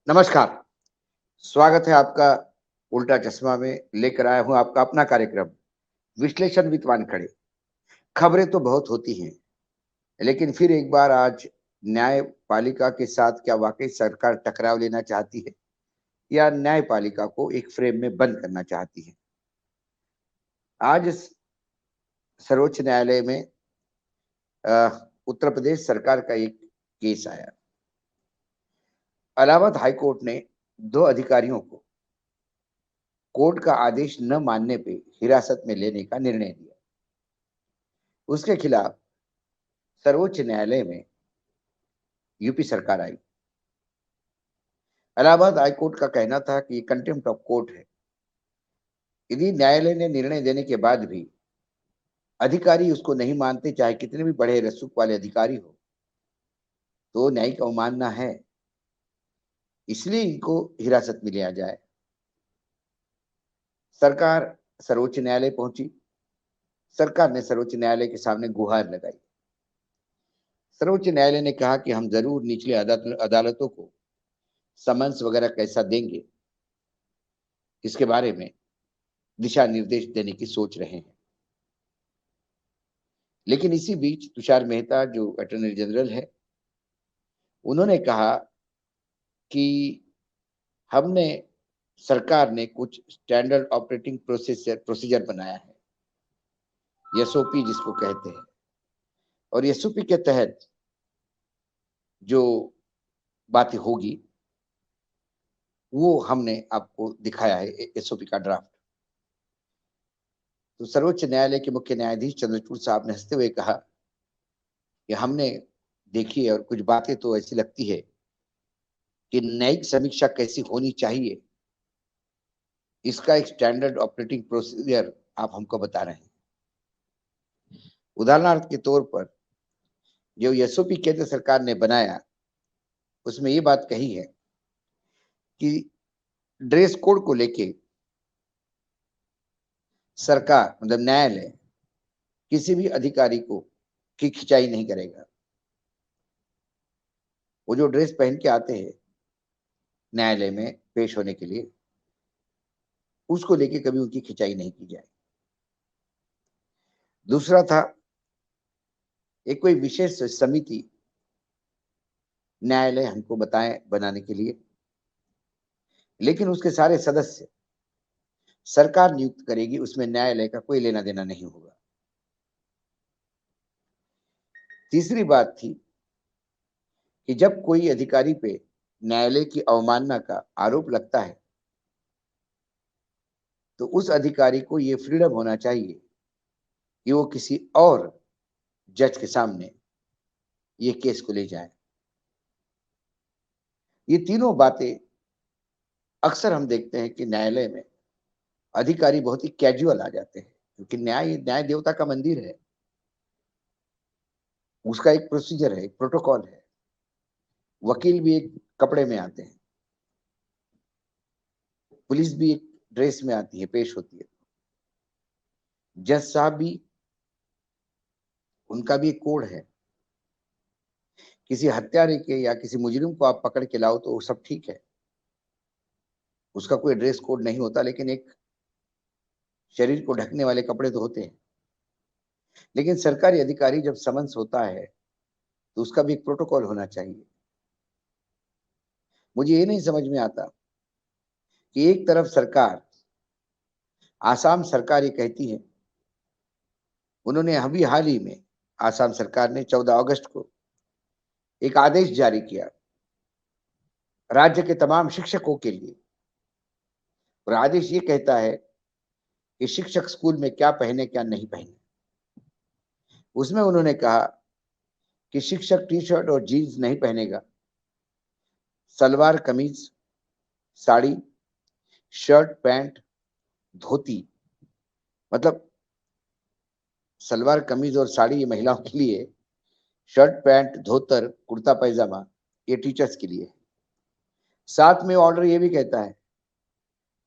नमस्कार, स्वागत है आपका उल्टा चश्मा में। लेकर आया हूँ आपका अपना कार्यक्रम विश्लेषण विद वानखड़े। खबरें तो बहुत होती हैं, लेकिन फिर एक बार आज न्यायपालिका के साथ क्या वाकई सरकार टकराव लेना चाहती है या न्यायपालिका को एक फ्रेम में बंद करना चाहती है। आज सर्वोच्च न्यायालय में उत्तर प्रदेश सरकार का एक केस आया। इलाहाबाद हाई कोर्ट ने दो अधिकारियों को कोर्ट का आदेश न मानने पे हिरासत में लेने का निर्णय दिया। उसके खिलाफ सर्वोच्च न्यायालय में यूपी सरकार आई। इलाहाबाद हाई कोर्ट का कहना था कि ये कंटेम्प्ट ऑफ कोर्ट है। यदि न्यायालय ने निर्णय देने के बाद भी अधिकारी उसको नहीं मानते, चाहे कितने भी बड़े रसूख वाले अधिकारी हो, तो न्यायिक अवमानना है। इसलिए इनको हिरासत में लिया जाए। सरकार सर्वोच्च न्यायालय पहुंची। सरकार ने सर्वोच्च न्यायालय के सामने गुहार लगाई। सर्वोच्च न्यायालय ने कहा कि हम जरूर निचली अदालतों को समन्स वगैरह कैसा देंगे, इसके बारे में दिशा निर्देश देने की सोच रहे हैं। लेकिन इसी बीच तुषार मेहता जो अटॉर्नी जनरल है, उन्होंने कहा कि हमने सरकार ने कुछ स्टैंडर्ड ऑपरेटिंग प्रोसीजर बनाया है, एसओपी जिसको कहते हैं, और एसओपी के तहत जो बातें होगी वो हमने आपको दिखाया है, एसओपी का ड्राफ्ट। तो सर्वोच्च न्यायालय के मुख्य न्यायाधीश चंद्रचूड़ साहब ने हंसते हुए कहा कि हमने देखी है और कुछ बातें तो ऐसी लगती है कि न्यायिक समीक्षा कैसी होनी चाहिए, इसका एक स्टैंडर्ड ऑपरेटिंग प्रोसीजर आप हमको बता रहे हैं। उदाहरणार्थ के तौर पर जो एसओपी केंद्र सरकार ने बनाया, उसमें ये बात कही है कि ड्रेस कोड को लेके सरकार मतलब न्यायालय किसी भी अधिकारी को की खिंचाई नहीं करेगा। वो जो ड्रेस पहन के आते हैं न्यायालय में पेश होने के लिए, उसको लेके कभी उनकी खिंचाई नहीं की जाए। दूसरा था एक कोई विशेष समिति न्यायालय हमको बताएं बनाने के लिए, लेकिन उसके सारे सदस्य सरकार नियुक्त करेगी, उसमें न्यायालय का कोई लेना देना नहीं होगा। तीसरी बात थी कि जब कोई अधिकारी पे न्यायालय की अवमानना का आरोप लगता है, तो उस अधिकारी को यह फ्रीडम होना चाहिए कि वो किसी और जज के सामने ये केस को ले जाए। ये तीनों बातें अक्सर हम देखते हैं कि न्यायालय में अधिकारी बहुत ही कैजुअल आ जाते हैं, क्योंकि न्याय देवता का मंदिर है। उसका एक प्रोसीजर है, एक प्रोटोकॉल है। वकील भी एक कपड़े में आते हैं, पुलिस भी एक ड्रेस में आती है, पेश होती है। जज साहब भी, उनका भी एक कोड है। किसी हत्यारे के या किसी मुजरिम को आप पकड़ के लाओ तो वो सब ठीक है, उसका कोई ड्रेस कोड नहीं होता, लेकिन एक शरीर को ढकने वाले कपड़े तो होते हैं। लेकिन सरकारी अधिकारी जब समन्स होता है तो उसका भी एक प्रोटोकॉल होना चाहिए। मुझे ये नहीं समझ में आता कि एक तरफ सरकार, आसाम सरकार ये कहती है, उन्होंने अभी हाल ही में आसाम सरकार ने 14 अगस्त को एक आदेश जारी किया राज्य के तमाम शिक्षकों के लिए, और आदेश ये कहता है कि शिक्षक स्कूल में क्या पहने क्या नहीं पहने। उसमें उन्होंने कहा कि शिक्षक टी शर्ट और जीन्स नहीं पहनेगा, सलवार कमीज, साड़ी, शर्ट पैंट, धोती, मतलब सलवार कमीज और साड़ी ये महिलाओं के लिए, शर्ट पैंट धोतर कुर्ता पैजामा ये टीचर्स के लिए। साथ में ऑर्डर ये भी कहता है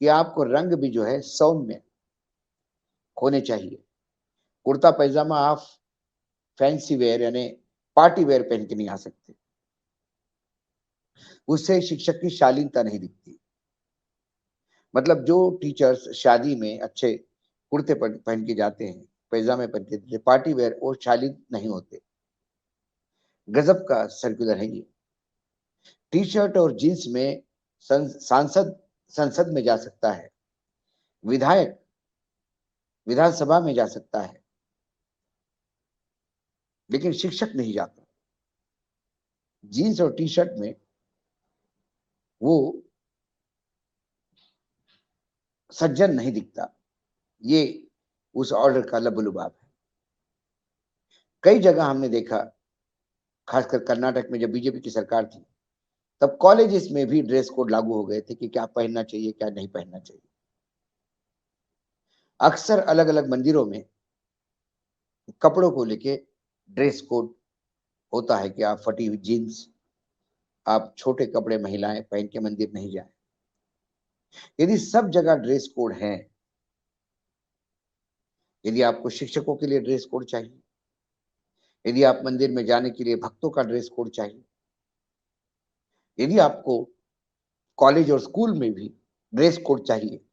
कि आपको रंग भी जो है सौम्य होने चाहिए। कुर्ता पैजामा आप फैंसी वेयर यानी पार्टी वेयर पहन के नहीं आ सकते। उससे शिक्षक की शालीनता नहीं दिखती। मतलब जो टीचर्स शादी में अच्छे कुर्ते पहन के जाते हैं, पैजामे पहन के जाते हैं, पार्टी वेयर, वो शालीन नहीं होते। गजब का सर्कुलर है ये। टी शर्ट और जींस में सांसद संसद में जा सकता है, विधायक विधानसभा में जा सकता है, लेकिन शिक्षक नहीं जाता। जीन्स और टी शर्ट में वो सज्जन नहीं दिखता। ये उस ऑर्डर का लबुलुबाब है। कई जगह हमने देखा, खासकर कर्नाटक में जब बीजेपी की सरकार थी, तब कॉलेजेस में भी ड्रेस कोड लागू हो गए थे कि क्या पहनना चाहिए, क्या नहीं पहनना चाहिए। अक्सर अलग अलग मंदिरों में कपड़ों को लेके ड्रेस कोड होता है कि आप फटी हुई जीन्स, आप छोटे कपड़े महिलाएं पहन के मंदिर नहीं जाए। यदि सब जगह ड्रेस कोड है, यदि आपको शिक्षकों के लिए ड्रेस कोड चाहिए, यदि आप मंदिर में जाने के लिए भक्तों का ड्रेस कोड चाहिए, यदि आपको कॉलेज और स्कूल में भी ड्रेस कोड चाहिए,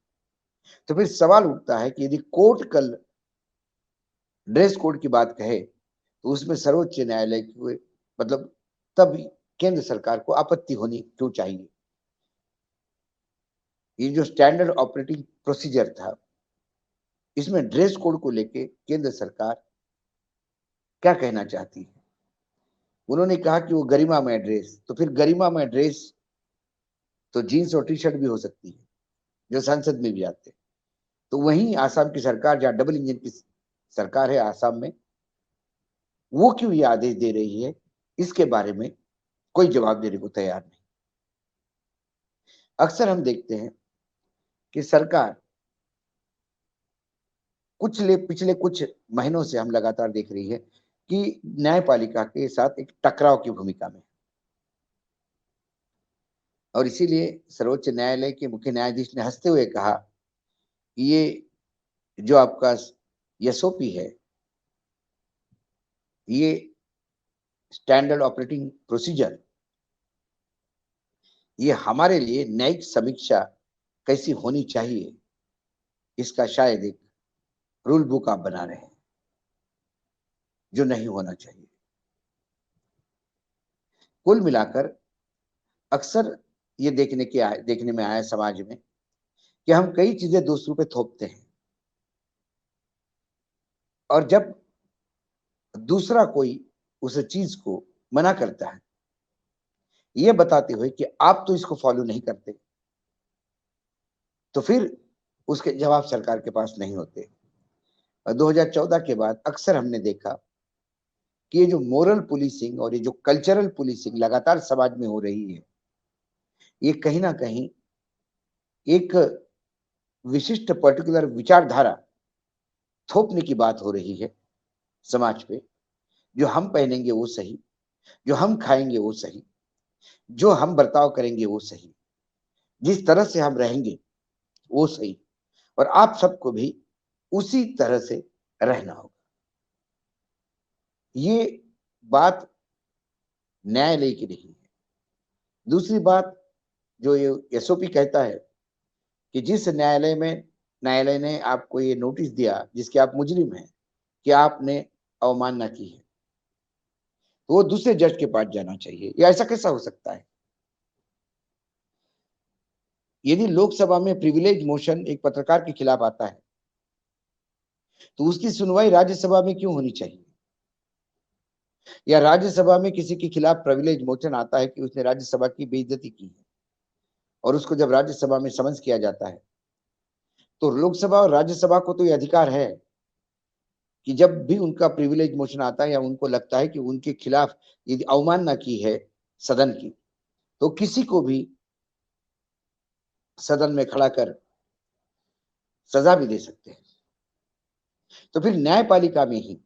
तो फिर सवाल उठता है कि यदि कोर्ट कल ड्रेस कोड की बात कहे तो उसमें सर्वोच्च न्यायालय की मतलब तब केंद्र सरकार को आपत्ति होनी क्यों चाहिए। ये जो स्टैंडर्ड ऑपरेटिंग प्रोसीजर था, इसमें ड्रेस कोड को लेके केंद्र सरकार क्या कहना चाहती है। उन्होंने कहा कि वो गरिमामय ड्रेस, तो फिर गरिमामय ड्रेस तो जीन्स और टी शर्ट भी हो सकती है, जो संसद में भी आते हैं। तो वहीं आसाम की सरकार, जहां डबल इंजन की सरकार है आसाम में, वो क्यों ये आदेश दे रही है, इसके बारे में कोई जवाब देने को तैयार नहीं। अक्सर हम देखते हैं कि सरकार पिछले कुछ महीनों से हम लगातार देख रही है कि न्यायपालिका के साथ एक टकराव की भूमिका में, और इसीलिए सर्वोच्च न्यायालय के मुख्य न्यायाधीश ने हंसते हुए कहा कि ये जो आपका एसओपी है, ये स्टैंडर्ड ऑपरेटिंग प्रोसीजर, ये हमारे लिए न्यायिक समीक्षा कैसी होनी चाहिए, इसका शायद एक रूल बुक आप बना रहे हैं, जो नहीं होना चाहिए। कुल मिलाकर अक्सर ये देखने में आया समाज में कि हम कई चीजें दूसरों पे थोपते हैं, और जब दूसरा कोई उस चीज को मना करता है, ये बताते हुए कि आप तो इसको फॉलो नहीं करते, तो फिर उसके जवाब सरकार के पास नहीं होते। और 2014 के बाद अक्सर हमने देखा कि ये जो मोरल पुलिसिंग और ये जो कल्चरल पुलिसिंग लगातार समाज में हो रही है, ये कहीं ना कहीं एक विशिष्ट पर्टिकुलर विचारधारा थोपने की बात हो रही है समाज पे। जो हम पहनेंगे वो सही, जो हम खाएंगे वो सही, जो हम बर्ताव करेंगे वो सही, जिस तरह से हम रहेंगे वो सही, और आप सबको भी उसी तरह से रहना होगा। ये बात न्यायालय की नहीं है। दूसरी बात, जो ये एसओपी कहता है कि जिस न्यायालय ने आपको ये नोटिस दिया जिसके आप मुजरिम हैं कि आपने अवमानना की है, तो वो दूसरे जज के पास जाना चाहिए। या ऐसा कैसा हो सकता है? यदि लोकसभा में प्रिविलेज मोशन एक पत्रकार के खिलाफ आता है, तो उसकी सुनवाई राज्यसभा में क्यों होनी चाहिए? या राज्यसभा में किसी के खिलाफ प्रिविलेज मोशन आता है कि उसने राज्यसभा की बेइज्जती की है, और उसको जब राज्यसभा में समन्स किया जाता है, तो लोकसभा और राज्यसभा को तो ये अधिकार है कि जब भी उनका प्रिविलेज मोशन आता है या उनको लगता है कि उनके खिलाफ यदि अवमानना की है सदन की, तो किसी को भी सदन में खड़ा कर सजा भी दे सकते हैं। तो फिर न्यायपालिका में ही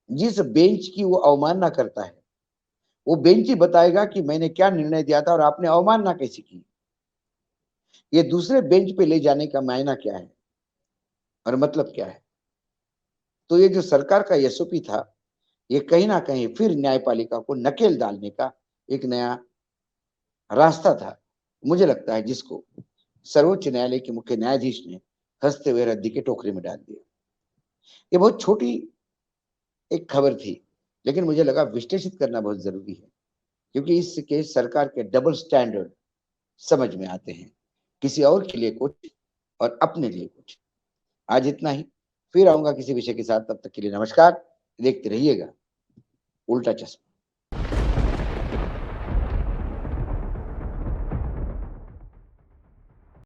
जिस बेंच की वो अवमानना करता है, वो बेंच ही बताएगा कि मैंने क्या निर्णय दिया था और आपने अवमानना कैसी की। ये दूसरे बेंच पे ले जाने का मायना क्या है और मतलब क्या है? तो ये जो सरकार का एसओपी था, ये कहीं ना कहीं फिर न्यायपालिका को नकेल डालने का एक नया रास्ता था, मुझे लगता है, जिसको सर्वोच्च न्यायालय के मुख्य न्यायाधीश ने हंसते हुए रद्दी के टोकरे में डाल दिया। ये बहुत छोटी एक खबर थी, लेकिन मुझे लगा विश्लेषित करना बहुत जरूरी है, क्योंकि इसके सरकार के डबल स्टैंडर्ड समझ में आते हैं, किसी और के लिए कुछ और अपने लिए कुछ। आज इतना ही, फिर आऊंगा किसी विषय के साथ, तब तक के लिए नमस्कार। देखते रहिएगा उल्टा चश्मा।